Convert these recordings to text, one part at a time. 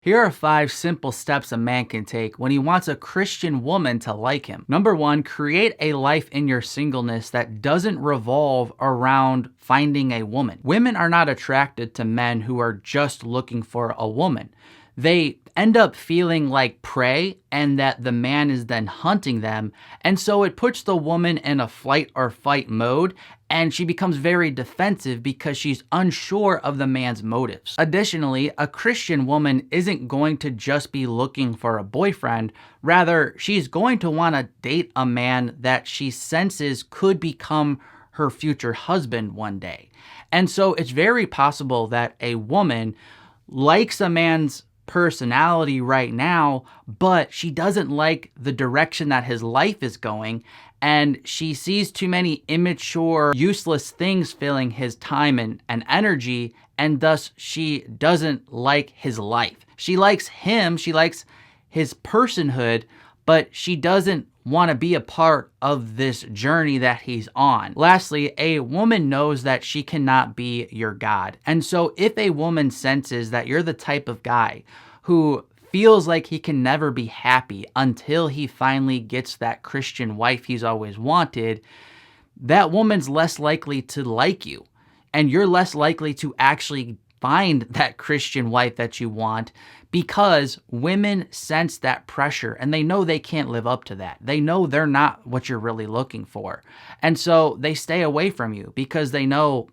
Here are 5 simple steps a man can take when he wants a Christian woman to like him. Number 1, create a life in your singleness that doesn't revolve around finding a woman. Women are not attracted to men who are just looking for a woman. They end up feeling like prey and that the man is then hunting them. And so it puts the woman in a flight or fight mode, and she becomes very defensive because she's unsure of the man's motives. Additionally, a Christian woman isn't going to just be looking for a boyfriend. Rather, she's going to want to date a man that she senses could become her future husband one day. And so it's very possible that a woman likes a man's personality right now, but she doesn't like the direction that his life is going, and she sees too many immature, useless things filling his time and energy, and thus she doesn't like his life. She likes him, she likes his personhood, but she doesn't want to be a part of this journey that he's on. Lastly, a woman knows that she cannot be your God. And so if a woman senses that you're the type of guy who feels like he can never be happy until he finally gets that Christian wife he's always wanted, that woman's less likely to like you. And you're less likely to actually find that Christian wife that you want, because women sense that pressure and they know they can't live up to that. They know they're not what you're really looking for. And so they stay away from you because they know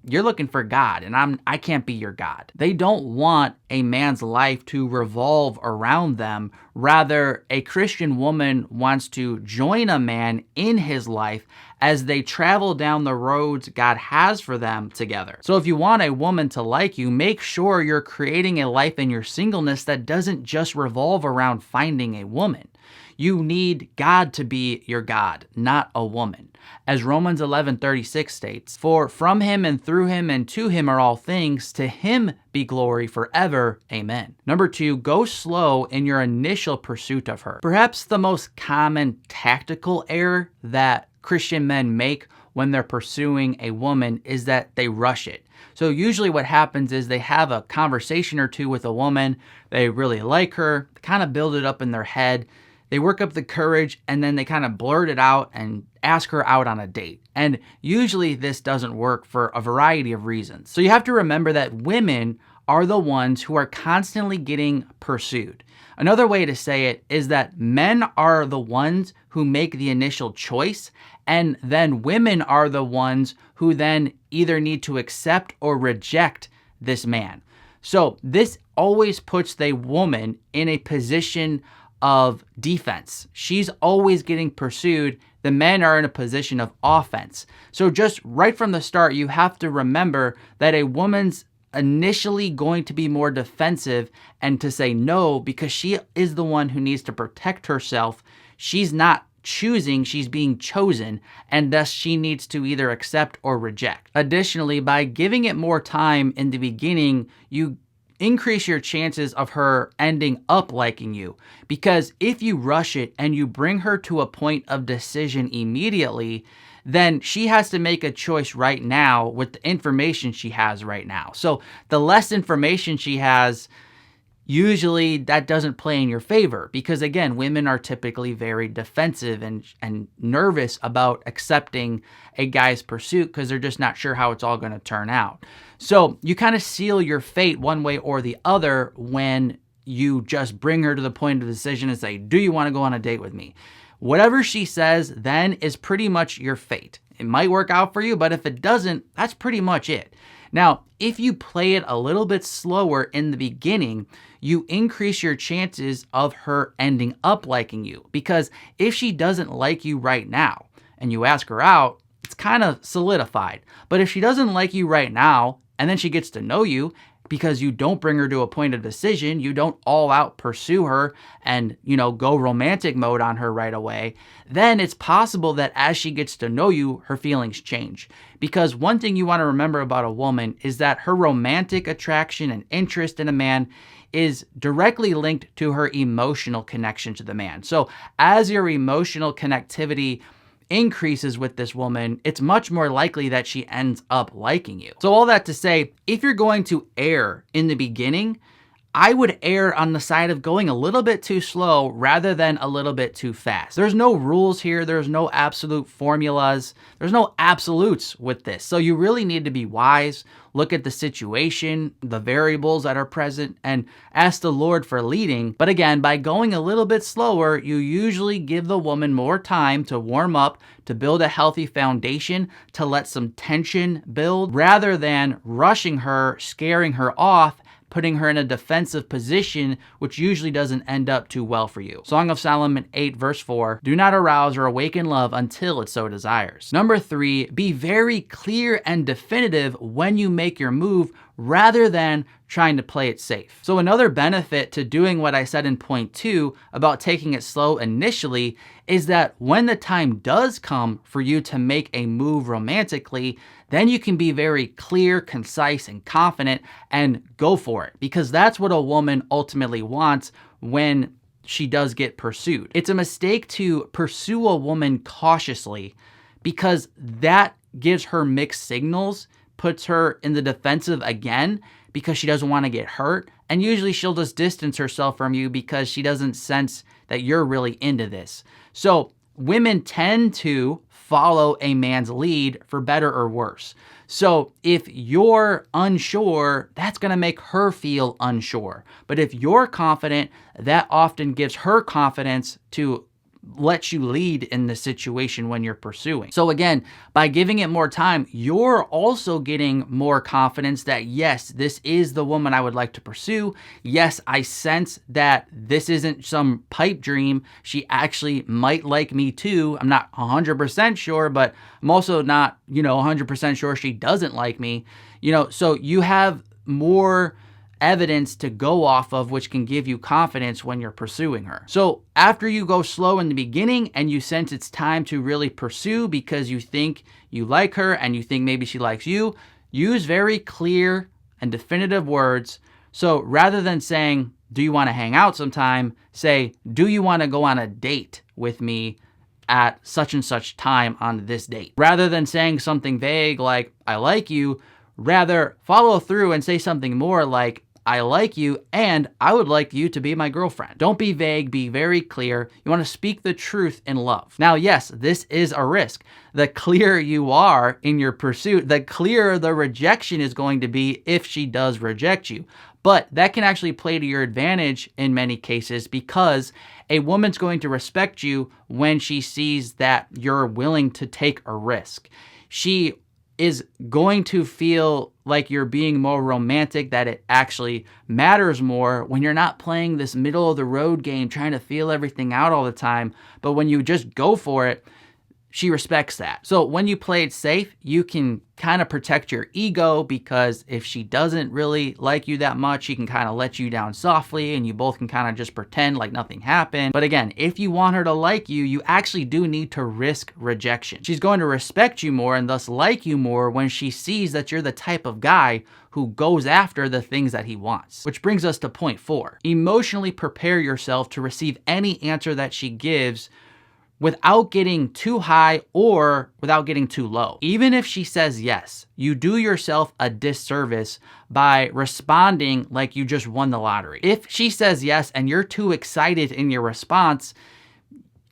you're looking for God and I can't be your God. They don't want a man's life to revolve around them. Rather, a Christian woman wants to join a man in his life as they travel down the roads God has for them together. So if you want a woman to like you, make sure you're creating a life in your singleness that doesn't just revolve around finding a woman. You need God to be your God, not a woman. As Romans 11:36 states, "For from him and through him and to him are all things, to him be glory forever. Amen." Number 2, go slow in your initial pursuit of her. Perhaps the most common tactical error that Christian men make when they're pursuing a woman is that they rush it. So usually what happens is they have a conversation or two with a woman, they really like her, kind of build it up in their head, they work up the courage, and then they kind of blurt it out and ask her out on a date. And usually this doesn't work for a variety of reasons. So you have to remember that women are the ones who are constantly getting pursued. Another way to say it is that men are the ones who make the initial choice, and then women are the ones who then either need to accept or reject this man. So this always puts the woman in a position of defense. She's always getting pursued. The men are in a position of offense. So just right from the start, you have to remember that a woman's initially going to be more defensive and to say no because she is the one who needs to protect herself. She's not choosing, she's being chosen, and thus she needs to either accept or reject. Additionally, by giving it more time in the beginning, you increase your chances of her ending up liking you. Because if you rush it and you bring her to a point of decision immediately, then she has to make a choice right now with the information she has right now. So the less information she has, usually that doesn't play in your favor because, again, women are typically very defensive and nervous about accepting a guy's pursuit because they're just not sure how it's all going to turn out. So you kind of seal your fate one way or the other when you just bring her to the point of decision and say, do you want to go on a date with me? Whatever she says then is pretty much your fate. It might work out for you, but if it doesn't, that's pretty much it. Now, if you play it a little bit slower in the beginning, you increase your chances of her ending up liking you. Because if she doesn't like you right now and you ask her out, it's kind of solidified. But if she doesn't like you right now and then she gets to know you, because you don't bring her to a point of decision, you don't all out pursue her and, go romantic mode on her right away, then it's possible that as she gets to know you, her feelings change. Because one thing you want to remember about a woman is that her romantic attraction and interest in a man is directly linked to her emotional connection to the man. So as your emotional connectivity increases with this woman, it's much more likely that she ends up liking you. So all that to say, if you're going to err in the beginning, I would err on the side of going a little bit too slow rather than a little bit too fast. There's no rules here. There's no absolute formulas. There's no absolutes with this. So you really need to be wise, look at the situation, the variables that are present, and ask the Lord for leading. But again, by going a little bit slower, you usually give the woman more time to warm up, to build a healthy foundation, to let some tension build, rather than rushing her, scaring her off, putting her in a defensive position, which usually doesn't end up too well for you. Song of Solomon 8 verse 4, do not arouse or awaken love until it so desires. Number 3, be very clear and definitive when you make your move rather than trying to play it safe. So another benefit to doing what I said in point 2 about taking it slow initially is that when the time does come for you to make a move romantically, then you can be very clear, concise, and confident and go for it, because that's what a woman ultimately wants when she does get pursued. It's a mistake to pursue a woman cautiously because that gives her mixed signals, puts her in the defensive again because she doesn't want to get hurt. And usually she'll just distance herself from you because she doesn't sense that you're really into this. So women tend to follow a man's lead for better or worse. So if you're unsure, that's going to make her feel unsure. But if you're confident, that often gives her confidence to let you lead in the situation when you're pursuing. So again, by giving it more time, you're also getting more confidence that yes, this is the woman I would like to pursue. Yes, I sense that this isn't some pipe dream. She actually might like me too. I'm not 100% sure, but I'm also not, 100% sure she doesn't like me. So you have more evidence to go off of, which can give you confidence when you're pursuing her. So after you go slow in the beginning and you sense it's time to really pursue because you think you like her and you think maybe she likes you, use very clear and definitive words. So rather than saying, do you want to hang out sometime? Say, do you want to go on a date with me at such and such time on this date? Rather than saying something vague like, I like you, rather follow through and say something more like, I like you and I would like you to be my girlfriend. Don't be vague, be very clear. You want to speak the truth in love. Now, yes, this is a risk. The clearer you are in your pursuit, the clearer the rejection is going to be if she does reject you. But that can actually play to your advantage in many cases because a woman's going to respect you when she sees that you're willing to take a risk. She is going to feel like you're being more romantic, that it actually matters more when you're not playing this middle of the road game, trying to feel everything out all the time. But when you just go for it, she respects that. So when you play it safe, you can kind of protect your ego because if she doesn't really like you that much, she can kind of let you down softly and you both can kind of just pretend like nothing happened. But again, if you want her to like you, you actually do need to risk rejection. She's going to respect you more and thus like you more when she sees that you're the type of guy who goes after the things that he wants. Which brings us to point 4. Emotionally prepare yourself to receive any answer that she gives without getting too high or without getting too low. Even if she says yes, you do yourself a disservice by responding like you just won the lottery. If she says yes and you're too excited in your response,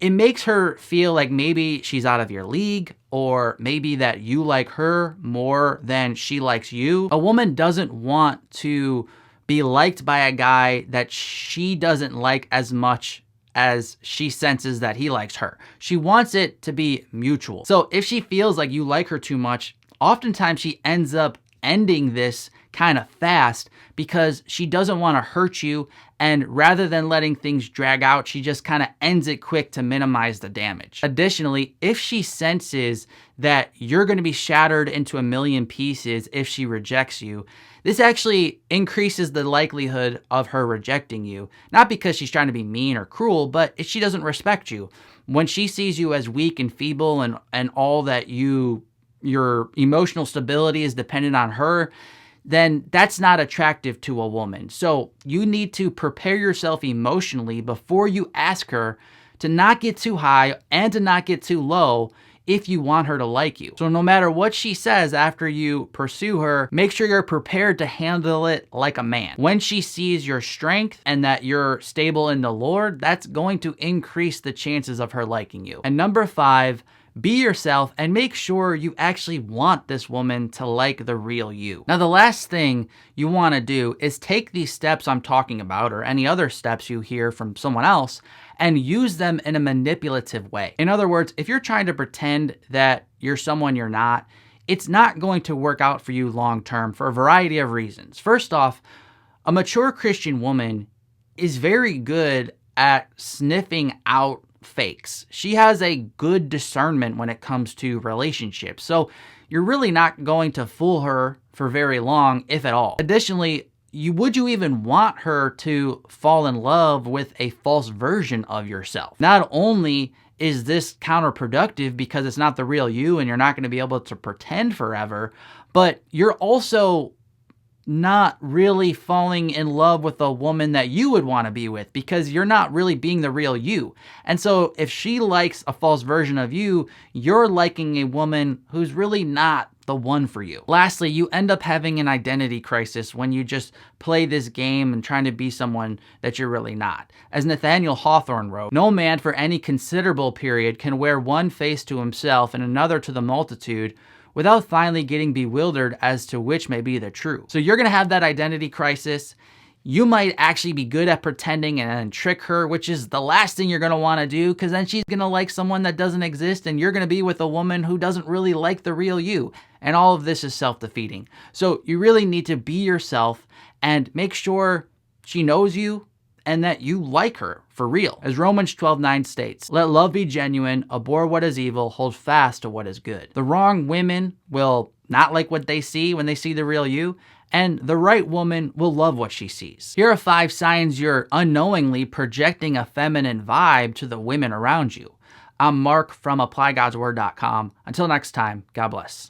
it makes her feel like maybe she's out of your league or maybe that you like her more than she likes you. A woman doesn't want to be liked by a guy that she doesn't like as much as she senses that he likes her. She wants it to be mutual. So if she feels like you like her too much, oftentimes she ends up ending this kind of fast because she doesn't want to hurt you. And rather than letting things drag out, she just kind of ends it quick to minimize the damage. Additionally, if she senses that you're going to be shattered into a million pieces if she rejects you, this actually increases the likelihood of her rejecting you. Not because she's trying to be mean or cruel, but if she doesn't respect you. When she sees you as weak and feeble and all that your emotional stability is dependent on her, then that's not attractive to a woman. So you need to prepare yourself emotionally before you ask her to not get too high and to not get too low if you want her to like you. So no matter what she says after you pursue her, make sure you're prepared to handle it like a man. When she sees your strength and that you're stable in the Lord, that's going to increase the chances of her liking you. And number 5, be yourself and make sure you actually want this woman to like the real you. Now, the last thing you want to do is take these steps I'm talking about, or any other steps you hear from someone else, and use them in a manipulative way. In other words, if you're trying to pretend that you're someone you're not, it's not going to work out for you long term for a variety of reasons. First off, a mature Christian woman is very good at sniffing out fakes. She has a good discernment when it comes to relationships. So you're really not going to fool her for very long, if at all. Additionally, would you even want her to fall in love with a false version of yourself? Not only is this counterproductive because it's not the real you and you're not going to be able to pretend forever, but you're also not really falling in love with a woman that you would want to be with because you're not really being the real you. And so if she likes a false version of you, you're liking a woman who's really not the one for you. Lastly, you end up having an identity crisis when you just play this game and trying to be someone that you're really not. As Nathaniel Hawthorne wrote, "No man for any considerable period can wear one face to himself and another to the multitude without finally getting bewildered as to which may be the true." So you're going to have that identity crisis. You might actually be good at pretending and then trick her, which is the last thing you're going to want to do, because then she's going to like someone that doesn't exist and you're going to be with a woman who doesn't really like the real you. And all of this is self-defeating. So you really need to be yourself and make sure she knows you and that you like her for real. As Romans 12:9 states, "Let love be genuine, abhor what is evil, hold fast to what is good." The wrong women will not like what they see when they see the real you, and the right woman will love what she sees. Here are 5 signs you're unknowingly projecting a feminine vibe to the women around you. I'm Mark from ApplyGodsWord.com. Until next time, God bless.